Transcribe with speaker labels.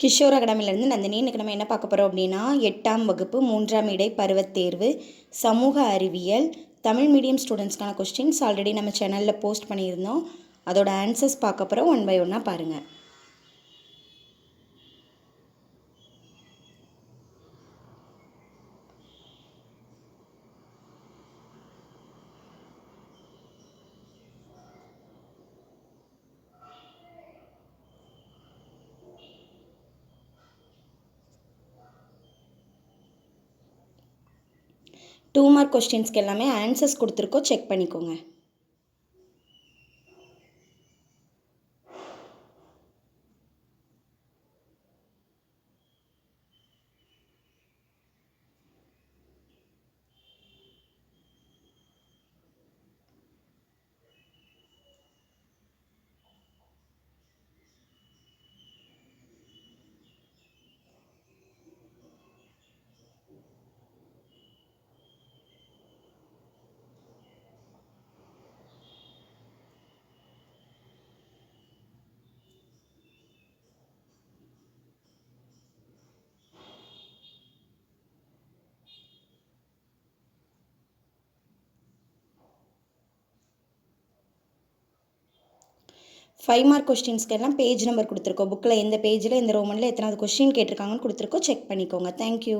Speaker 1: கிஷோர் அகாடமிலேருந்து நந்தினி. இன்றைக்கி நம்ம என்ன பார்க்க போகிறோம் அப்படின்னா 8ஆம் வகுப்பு 3ஆம் இடை பருவத் தேர்வு சமூக அறிவியல் தமிழ் மீடியம் ஸ்டூடெண்ட்ஸ்க்கான கொஸ்டின்ஸ் ஆல்ரெடி நம்ம சேனலில் போஸ்ட் பண்ணியிருந்தோம். அதோட ஆன்சர்ஸ் பார்க்க போகிறோம். 1 by 1 பாருங்கள். டூ மார்க் கொஸ்டின்ஸ்க்கு எல்லாமே ஆன்சர்ஸ் கொடுத்துருக்கோம், செக் பண்ணிக்கோங்க. ஃபைவ் மார்க் கொஸ்டின்ஸ்க்கு எல்லாம் பேஜ் நம்பர் கொடுத்துருக்கோம். புக்கில் எந்த பேஜில் எந்த ரோமனில் எத்தனாவது கொஸ்டின் கேட்டிருக்காங்கன்னு கொடுத்துருக்கோம், செக் பண்ணிக்கோங்க. தேங்க்யூ.